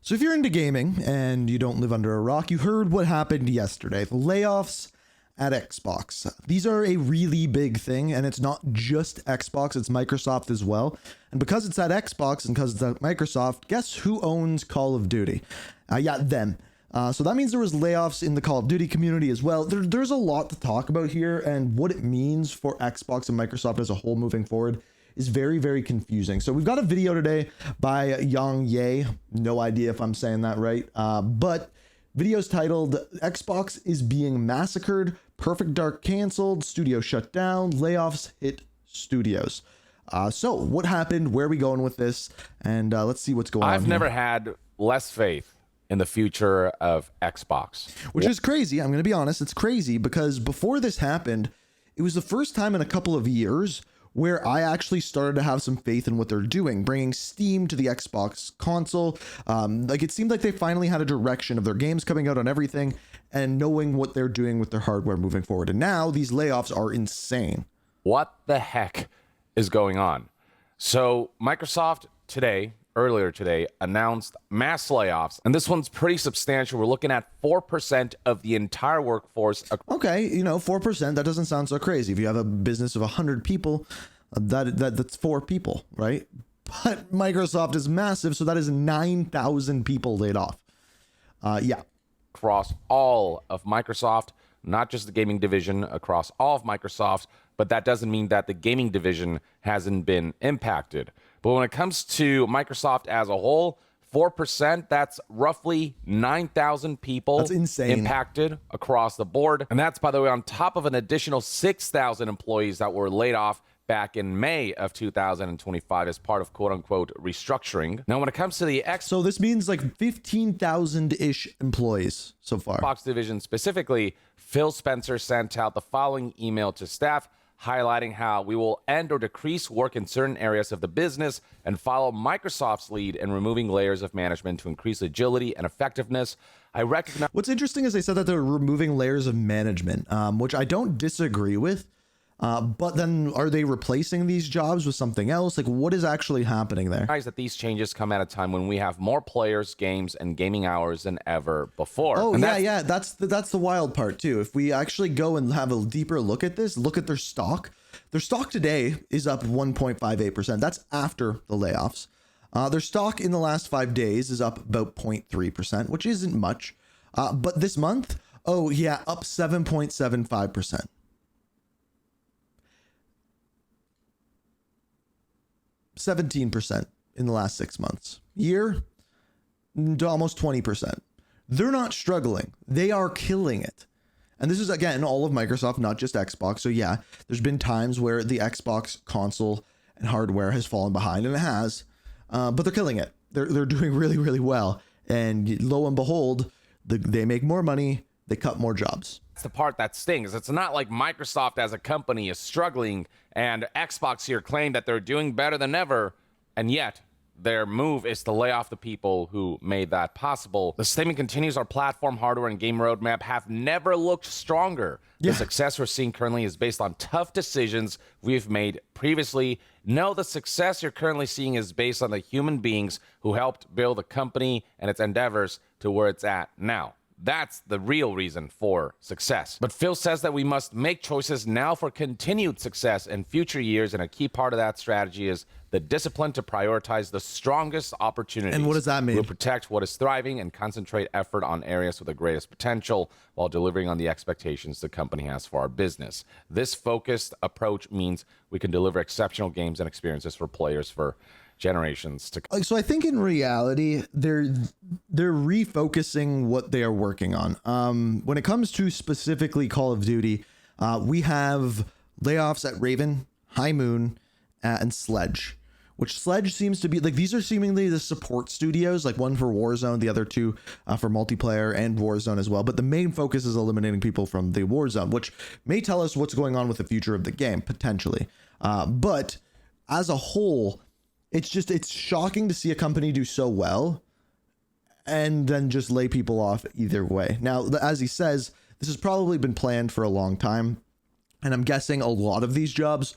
So if you're into gaming and you don't live under a rock, you heard what happened yesterday. The layoffs at Xbox. These are a really big thing, and it's not just Xbox, it's Microsoft as well. And because it's at Xbox and because it's at Microsoft, guess who owns Call of Duty? Yeah, them. So that means there was layoffs in the Call of Duty community as well. There's a lot to talk about here, and what it means for Xbox and Microsoft as a whole moving forward is very, very confusing. So we've got a video today by Yong Yeh. No idea if I'm saying that right, but video's titled Xbox is being massacred, Perfect Dark canceled, studio shut down, layoffs hit studios. So what happened? Where are we going with this? And let's see what's going on. I've never had less faith in the future of Xbox. Which is crazy. I'm going to be honest. It's crazy because before this happened, it was the first time in a couple of years where I actually started to have some faith in what they're doing, bringing Steam to the Xbox console. Like it seemed like they finally had a direction of their games coming out on everything and knowing what they're doing with their hardware moving forward. And now these layoffs are insane. What the heck is going on? So Microsoft earlier today, announced mass layoffs, and this one's pretty substantial. We're looking at 4% of the entire workforce. Okay, 4%, that doesn't sound so crazy. If you have a business of 100 people, that's 4 people, right? But Microsoft is massive, so that is 9,000 people laid off. Yeah. Across all of Microsoft, not just the gaming division, across all of Microsoft, but that doesn't mean that the gaming division hasn't been impacted. But when it comes to Microsoft as a whole, 4%, that's roughly 9,000 people. That's insane. Impacted across the board. And that's, by the way, on top of an additional 6,000 employees that were laid off back in May of 2025 as part of quote-unquote restructuring. Now, when it comes to the So this means like 15,000-ish employees so far. Xbox division specifically, Phil Spencer sent out the following email to staff highlighting how we will end or decrease work in certain areas of the business and follow Microsoft's lead in removing layers of management to increase agility and effectiveness. I recognize... What's interesting is they said that they're removing layers of management, which I don't disagree with. But then are they replacing these jobs with something else? Like, what is actually happening there? That these changes come at a time when we have more players, games, and gaming hours than ever before. Oh, yeah. That's the wild part, too. If we actually go and have a deeper look at this, look at their stock. Their stock today is up 1.58%. That's after the layoffs. Their stock in the last 5 days is up about 0.3%, which isn't much. But this month, up 7.75%. 17% in the last 6 months. Year, almost 20%. They're not struggling. They are killing it. And this is, again, all of Microsoft, not just Xbox. So yeah, there's been times where the Xbox console and hardware has fallen behind, and it has, but they're killing it. They're doing really, really well. And lo and behold, they make more money, they cut more jobs. That's the part that stings. It's not like Microsoft as a company is struggling and Xbox here claim that they're doing better than ever, and yet their move is to lay off the people who made that possible. The statement continues, our platform, hardware, and game roadmap have never looked stronger. Yeah. The success we're seeing currently is based on tough decisions we've made previously. No, the success you're currently seeing is based on the human beings who helped build the company and its endeavors to where it's at now. That's the real reason for success. But Phil says that we must make choices now for continued success in future years, and a key part of that strategy is the discipline to prioritize the strongest opportunities. And what does that mean? We'll protect what is thriving and concentrate effort on areas with the greatest potential while delivering on the expectations the company has for our business. This focused approach means we can deliver exceptional games and experiences for players for generations to come. So I think in reality, they're refocusing what they are working on. When it comes to specifically Call of Duty, we have layoffs at Raven, High Moon, and Sledge, which Sledge seems to be like, these are seemingly the support studios, like one for Warzone, the other two for multiplayer and Warzone as well. But the main focus is eliminating people from the Warzone, which may tell us what's going on with the future of the game, potentially. But as a whole, it's shocking to see a company do so well and then just lay people off either way. Now, as he says, this has probably been planned for a long time, and I'm guessing a lot of these jobs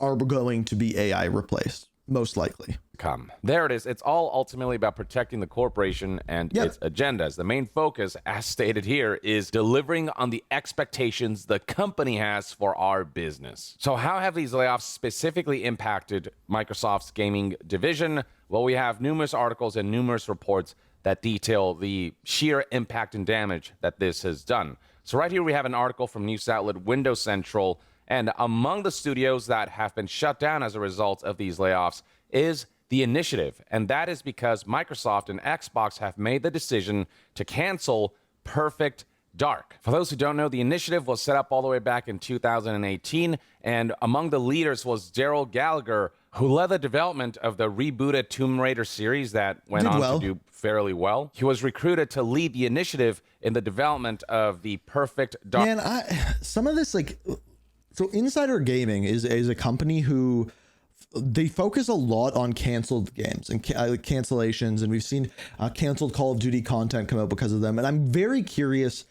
are going to be AI replaced. most likely. Come. There it is. It's all ultimately about protecting the corporation and its agendas. The main focus, as stated here, is delivering on the expectations the company has for our business. So how have these layoffs specifically impacted Microsoft's gaming division? Well, we have numerous articles and numerous reports that detail the sheer impact and damage that this has done. So right here we have an article from news outlet Windows Central, and among the studios that have been shut down as a result of these layoffs is The Initiative, and that is because Microsoft and Xbox have made the decision to cancel Perfect Dark. For those who don't know, The Initiative was set up all the way back in 2018, and among the leaders was Daryl Gallagher, who led the development of the rebooted Tomb Raider series that went on to do fairly well. He was recruited to lead The Initiative in the development of the Perfect Dark. Man, some of this, like, so Insider Gaming is a company who they focus a lot on canceled games and cancellations, and we've seen canceled Call of Duty content come out because of them. And I'm very curious,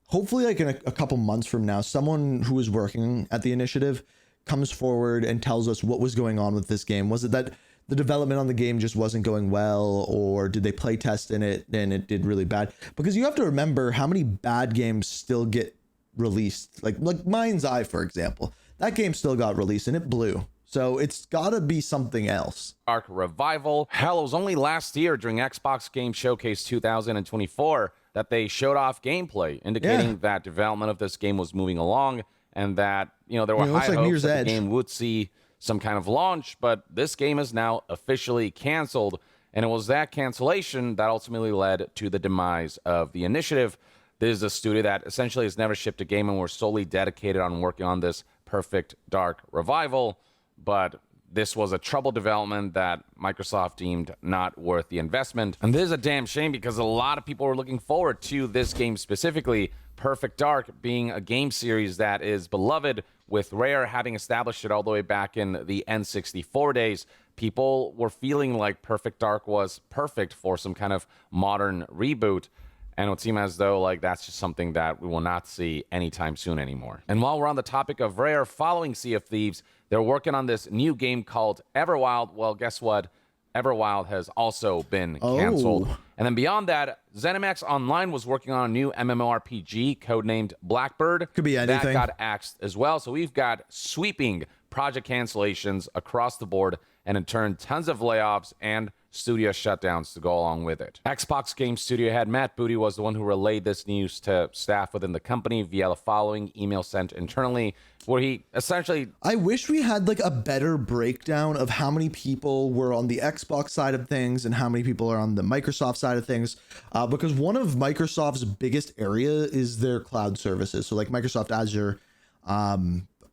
hopefully like in a couple months from now, someone who is working at The Initiative comes forward and tells us what was going on with this game. Was it that the development on the game just wasn't going well, or did they play test in it and it did really bad? Because you have to remember how many bad games still get released. Like Mind's Eye, for example, that game still got released and it blew. So it's gotta be something else. Dark Revival. Hell, it was only last year during Xbox Game Showcase 2024 that they showed off gameplay indicating that development of this game was moving along, and that, you know, there were high hopes that the game would see some kind of launch, but this game is now officially canceled, and it was that cancellation that ultimately led to the demise of The Initiative. This is a studio that essentially has never shipped a game and were solely dedicated on working on this Perfect Dark Revival, but this was a troubled development that Microsoft deemed not worth the investment. And this is a damn shame because a lot of people were looking forward to this game specifically, Perfect Dark being a game series that is beloved, with Rare having established it all the way back in the N64 days. People were feeling like Perfect Dark was perfect for some kind of modern reboot. And it would seem as though like that's just something that we will not see anytime soon anymore. And while we're on the topic of Rare, following Sea of Thieves, they're working on this new game called Everwild. Well, guess what? Everwild has also been canceled. And then beyond that, ZeniMax Online was working on a new MMORPG codenamed Blackbird. Could be anything. That got axed as well. So we've got sweeping project cancellations across the board, and in turn, tons of layoffs and studio shutdowns to go along with it. Xbox Game Studio head Matt Booty was the one who relayed this news to staff within the company via the following email sent internally, where he essentially... I wish we had like a better breakdown of how many people were on the Xbox side of things and how many people are on the Microsoft side of things, because one of Microsoft's biggest area is their cloud services. So like Microsoft Azure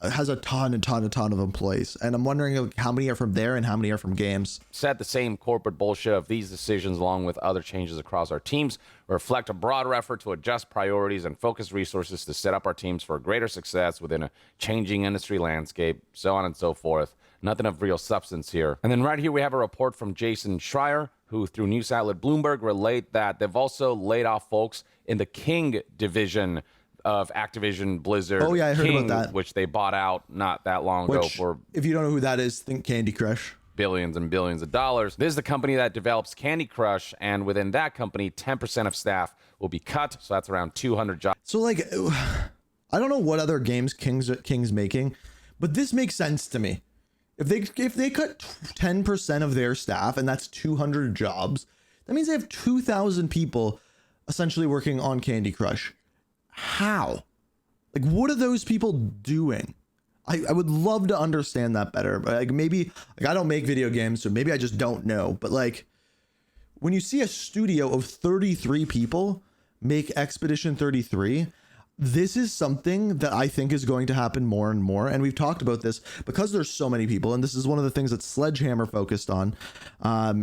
has a ton of employees, and I'm wondering like, how many are from there and how many are from games. Said the same corporate bullshit of these decisions, along with other changes across our teams, reflect a broader effort to adjust priorities and focus resources to set up our teams for greater success within a changing industry landscape, so on and so forth. Nothing of real substance here. And then right here we have a report from Jason Schreier, who through news outlet Bloomberg relate that they've also laid off folks in the King division of Activision Blizzard. Oh yeah, I heard King, about that. which they bought out not that long ago for, if you don't know who that is, think Candy Crush. Billions and billions of dollars. This is the company that develops Candy Crush, and within that company, 10% of staff will be cut. So that's around 200 jobs. So like, I don't know what other games King's making, but this makes sense to me. If they cut 10% of their staff, and that's 200 jobs, that means they have 2,000 people essentially working on Candy Crush. How? Like, what are those people doing? I would love to understand that better, but like maybe like I don't make video games, so maybe I just don't know. But like when you see a studio of 33 people make Expedition 33, this is something that I think is going to happen more and more. And we've talked about this because there's so many people. And this is one of the things that Sledgehammer focused on,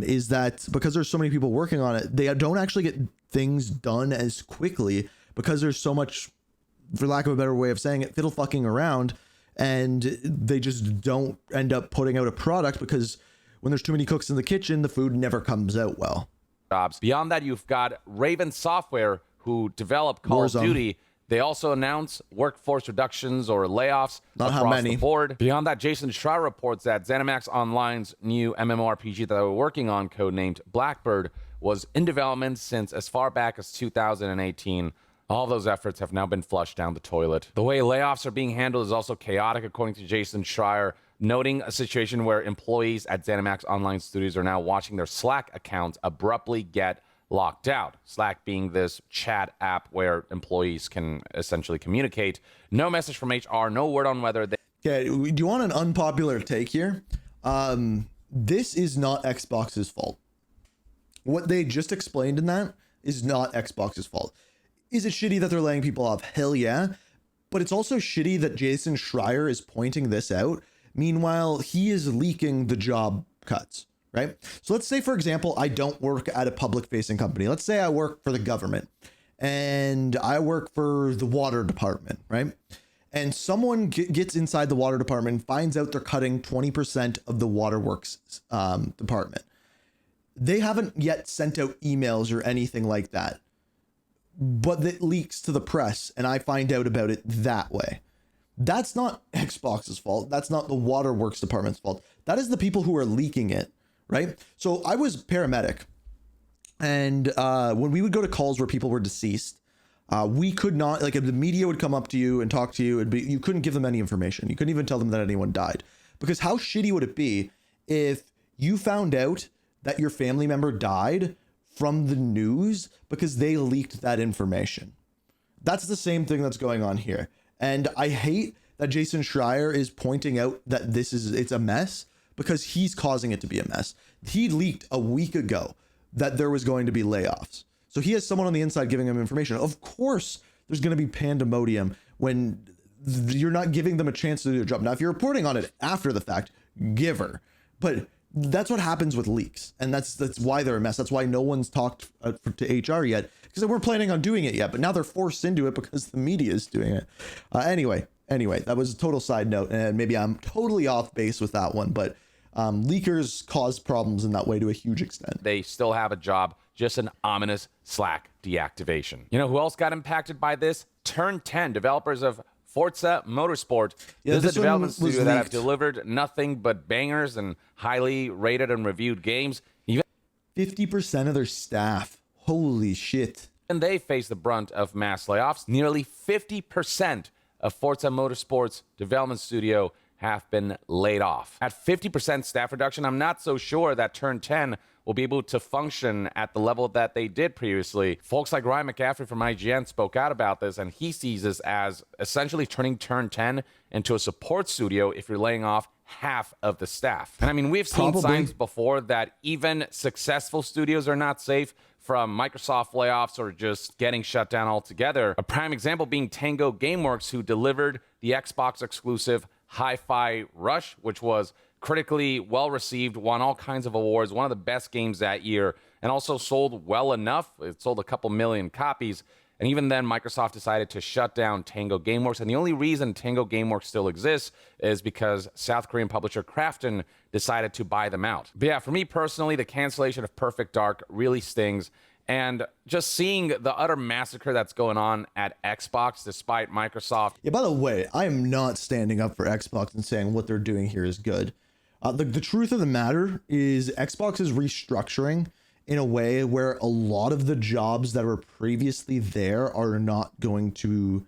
is that because there's so many people working on it, they don't actually get things done as quickly because there's so much, for lack of a better way of saying it, fiddle fucking around. And they just don't end up putting out a product because when there's too many cooks in the kitchen, the food never comes out well. Beyond that, you've got Raven Software, who developed Call of Duty. They also announced workforce reductions or layoffs Not how across many. the board. Beyond that, Jason Schreier reports that ZeniMax Online's new MMORPG that they were working on, codenamed Blackbird, was in development since as far back as 2018. All those efforts have now been flushed down the toilet. The way layoffs are being handled is also chaotic, according to Jason Schreier, noting a situation where employees at ZeniMax Online Studios are now watching their Slack accounts abruptly get locked out. Slack being this chat app where employees can essentially communicate. No message from HR, no word on whether they... Okay, do you want an unpopular take here? This is not Xbox's fault. What they just explained in that is not Xbox's fault. Is it shitty that they're laying people off? Hell yeah. But it's also shitty that Jason Schreier is pointing this out. Meanwhile, he is leaking the job cuts, right? So let's say, for example, I don't work at a public-facing company. Let's say I work for the government and I work for the water department, right? And someone gets inside the water department and finds out they're cutting 20% of the waterworks department. They haven't yet sent out emails or anything like that, but it leaks to the press and I find out about it that way. That's not Xbox's fault. That's not the waterworks department's fault. That is the people who are leaking it, right? So I was paramedic, and when we would go to calls where people were deceased, we could not, like, if the media would come up to you and talk to you, you couldn't give them any information. You couldn't even tell them that anyone died, because how shitty would it be if you found out that your family member died from the news because they leaked that information? That's the same thing that's going on here. And I hate that Jason Schreier is pointing out that it's a mess, because he's causing it to be a mess. He leaked a week ago that there was going to be layoffs. So he has someone on the inside giving him information. Of course, there's going to be pandemonium when you're not giving them a chance to do their job. Now, if you're reporting on it after the fact, give her. But that's what happens with leaks. And that's why they're a mess. That's why no one's talked to HR yet, because they weren't planning on doing it yet. But now they're forced into it because the media is doing it. Anyway, that was a total side note. And maybe I'm totally off base with that one. But leakers cause problems in that way to a huge extent. They still have a job, just an ominous Slack deactivation. You know who else got impacted by this? Turn 10, developers of Forza Motorsport. Yeah, this is a development was studio that have leaked. delivered nothing but bangers and highly rated and reviewed games. Even 50% of their staff. Holy shit. they face the brunt of mass layoffs. Nearly 50% of Forza Motorsport's development studio have been laid off. At 50% staff reduction, I'm not so sure that Turn 10 will be able to function at the level that they did previously. Folks like Ryan McCaffrey from IGN spoke out about this, and he sees this as essentially turning Turn 10 into a support studio if you're laying off half of the staff. And I mean, we've seen signs before that even successful studios are not safe from Microsoft layoffs or just getting shut down altogether. A prime example being Tango Gameworks, who delivered the Xbox exclusive Hi-Fi Rush, which was critically well received, won all kinds of awards, one of the best games that year, and also sold well enough. It sold a couple million copies. And even then, Microsoft decided to shut down Tango Gameworks. And the only reason Tango Gameworks still exists is because South Korean publisher Krafton decided to buy them out. But yeah, for me personally, the cancellation of Perfect Dark really stings. And just seeing the utter massacre that's going on at Xbox, despite Microsoft. Yeah, by the way, I am not standing up for Xbox and saying what they're doing here is good. The truth of the matter is Xbox is restructuring in a way where a lot of the jobs that were previously there are not going to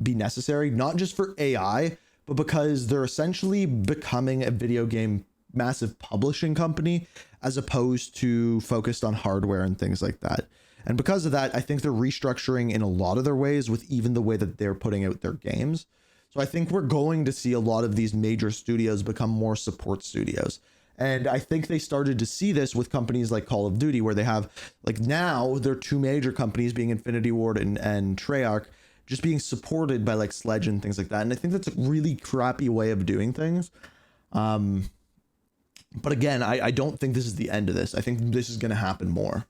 be necessary, not just for AI, but because they're essentially becoming a video game massive publishing company as opposed to focused on hardware and things like that. And because of that, I think they're restructuring in a lot of their ways with even the way that they're putting out their games. So I think we're going to see a lot of these major studios become more support studios. And I think they started to see this with companies like Call of Duty, where they have, like, now they're two major companies being Infinity Ward and Treyarch, just being supported by like Sledge and things like that. And I think that's a really crappy way of doing things. But again, I don't think this is the end of this. I think this is going to happen more.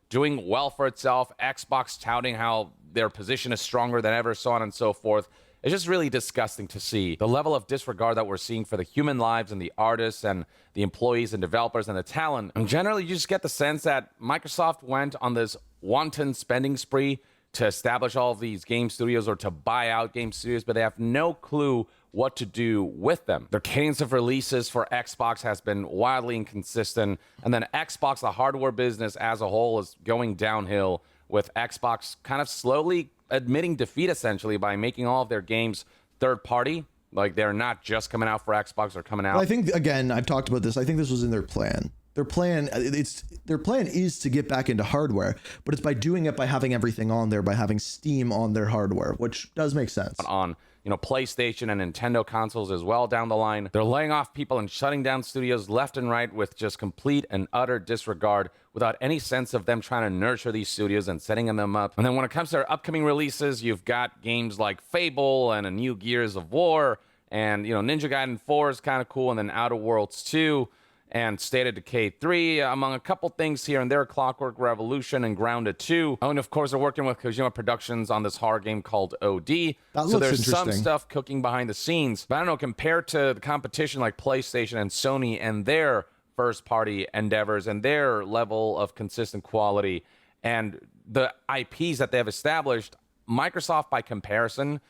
Doing well for itself, Xbox touting how their position is stronger than ever, so on and so forth. It's just really disgusting to see the level of disregard that we're seeing for the human lives and the artists and the employees and developers and the talent. And generally, you just get the sense that Microsoft went on this wanton spending spree to establish all of these game studios or to buy out game studios, but they have no clue what to do with them. Their cadence of releases for Xbox has been wildly inconsistent, and then Xbox, the hardware business as a whole, is going downhill, with Xbox kind of slowly admitting defeat essentially by making all of their games third party. Like, they're not just coming out for Xbox, they're coming out. Well, I think, again, I've talked about this. I think this was in their plan. Their plan is to get back into hardware, but it's by doing it by having everything on there, by having Steam on their hardware, which does make sense. On PlayStation and Nintendo consoles as well down the line. They're laying off people and shutting down studios left and right with just complete and utter disregard, without any sense of them trying to nurture these studios and setting them up. And then when it comes to their upcoming releases, you've got games like Fable and a new Gears of War, and Ninja Gaiden 4 is kind of cool, and then Outer Worlds 2 and State of Decay 3, among a couple things here and there, Clockwork Revolution and Grounded 2. Oh, and of course, they're working with Kojima Productions on this horror game called OD. So there's some stuff cooking behind the scenes. But I don't know, compared to the competition like PlayStation and Sony and their first-party endeavors and their level of consistent quality and the IPs that they have established, Microsoft, by comparison,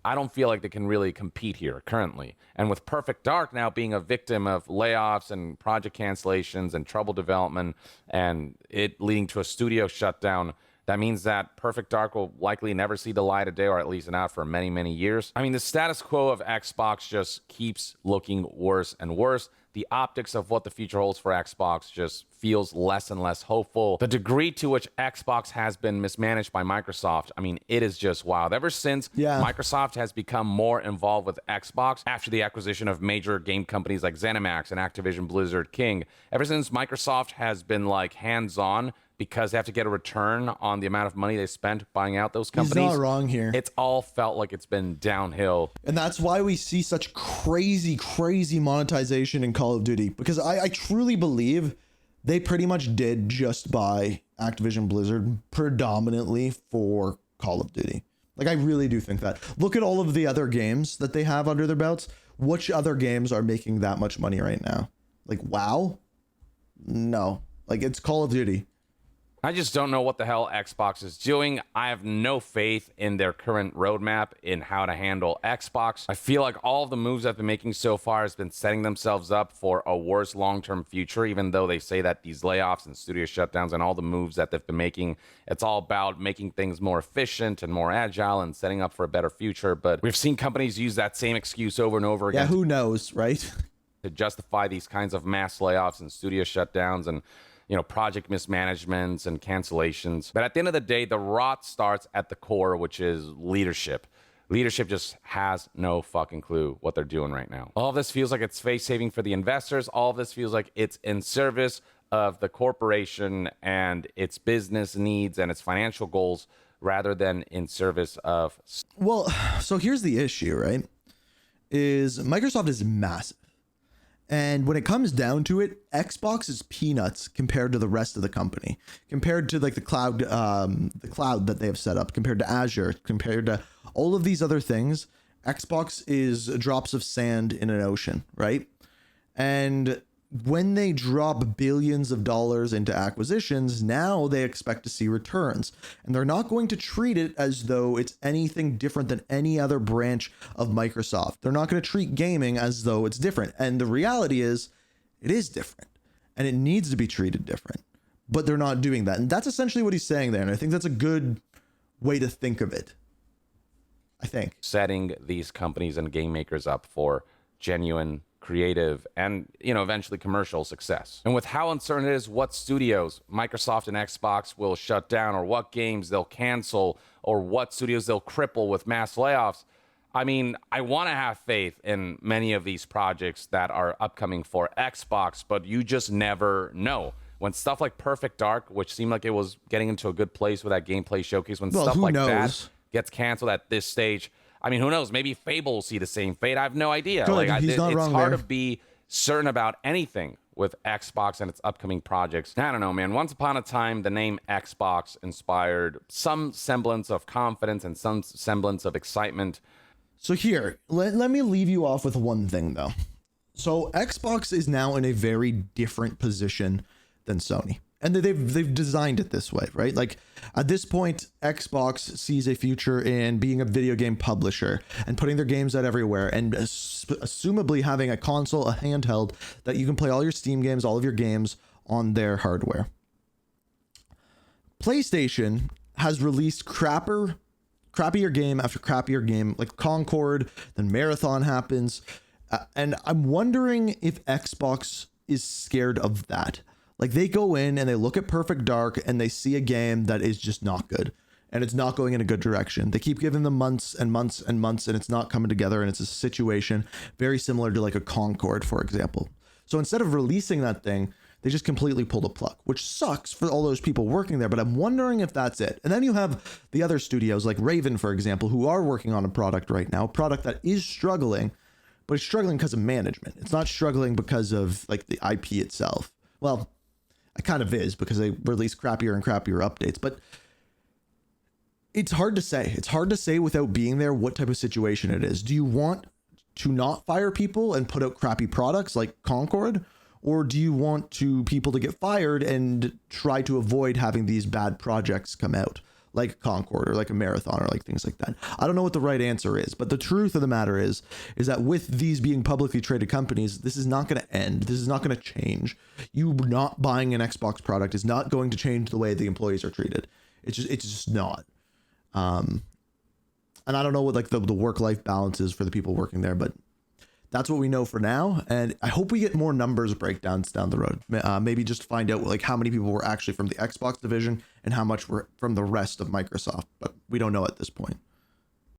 I don't feel like they can really compete here currently. And with Perfect Dark now being a victim of layoffs and project cancellations and trouble development, and it leading to a studio shutdown, that means that Perfect Dark will likely never see the light of day, or at least not for many, many years. I mean, the status quo of Xbox just keeps looking worse and worse. The optics of what the future holds for Xbox just feels less and less hopeful. The degree to which Xbox has been mismanaged by Microsoft, I mean, it is just wild. Ever since Microsoft has become more involved with Xbox after the acquisition of major game companies like ZeniMax and Activision Blizzard King, ever since Microsoft has been like hands-on because they have to get a return on the amount of money they spent buying out those companies. He's not wrong here. It's all felt like it's been downhill. And that's why we see such crazy, crazy monetization in Call of Duty. Because I truly believe they pretty much did just buy Activision Blizzard predominantly for Call of Duty. Like, I really do think that. Look at all of the other games that they have under their belts. Which other games are making that much money right now? Like, WoW? No. Like, it's Call of Duty. I just don't know what the hell Xbox is doing. I have no faith in their current roadmap in how to handle Xbox. I feel like all of the moves they've been making so far has been setting themselves up for a worse long-term future, even though they say that these layoffs and studio shutdowns and all the moves that they've been making, it's all about making things more efficient and more agile and setting up for a better future. But we've seen companies use that same excuse over and over again. Yeah, who knows, right? To justify these kinds of mass layoffs and studio shutdowns and project mismanagements and cancellations. But at the end of the day, the rot starts at the core, which is leadership. Leadership just has no fucking clue what they're doing right now. All of this feels like it's face saving for the investors. All of this feels like it's in service of the corporation and its business needs and its financial goals rather than in service of... Well, so here's the issue, right? Is Microsoft is massive. And when it comes down to it, Xbox is peanuts compared to the rest of the company, compared to like the cloud that they have set up, compared to Azure, compared to all of these other things. Xbox is drops of sand in an ocean, right? And when they drop billions of dollars into acquisitions, now they expect to see returns. And they're not going to treat it as though it's anything different than any other branch of Microsoft. They're not going to treat gaming as though it's different. And the reality is, it is different. And it needs to be treated different. But they're not doing that. And that's essentially what he's saying there. And I think that's a good way to think of it. I think. Setting these companies and game makers up for genuine creative and eventually commercial success. And with how uncertain it is what studios Microsoft and Xbox will shut down, or what games they'll cancel, or what studios they'll cripple with mass layoffs, I mean, I want to have faith in many of these projects that are upcoming for Xbox, but you just never know. When stuff like Perfect Dark, which seemed like it was getting into a good place with that gameplay showcase, when stuff like that gets canceled at this stage, I mean, who knows? Maybe Fable will see the same fate. I have no idea. He's not wrong. It's hard to be certain about anything with Xbox and its upcoming projects. I don't know, man. Once upon a time, the name Xbox inspired some semblance of confidence and some semblance of excitement. So here, let me leave you off with one thing, though. So Xbox is now in a very different position than Sony. and they've designed it this way, right? Like at this point, Xbox sees a future in being a video game publisher and putting their games out everywhere, and assumably having a console, a handheld that you can play all your Steam games, all of your games on their hardware. PlayStation has released crappier game after crappier game, like Concord, then Marathon happens, and I'm wondering if Xbox is scared of that. Like they go in and they look at Perfect Dark and they see a game that is just not good and it's not going in a good direction. They keep giving them months and months and months and it's not coming together, and it's a situation very similar to like a Concord, for example. So instead of releasing that thing, they just completely pull the plug, which sucks for all those people working there, but I'm wondering if that's it. And then you have the other studios like Raven, for example, who are working on a product right now, a product that is struggling, but it's struggling because of management. It's not struggling because of like the IP itself. Well, it kind of is, because they release crappier and crappier updates, but it's hard to say. It's hard to say without being there what type of situation it is. Do you want to not fire people and put out crappy products like Concord? Or do you want people to get fired and try to avoid having these bad projects come out like Concord or like a Marathon or like things like that? I don't know what the right answer is, but the truth of the matter is that with these being publicly traded companies, this is not going to end. This is not going to change. You not buying an Xbox product is not going to change the way the employees are treated. It's just not. And I don't know what like the work-life balance is for the people working there, but that's what we know for now. And I hope we get more numbers breakdowns down the road. Maybe just find out like how many people were actually from the Xbox division and how much were from the rest of Microsoft, but we don't know at this point.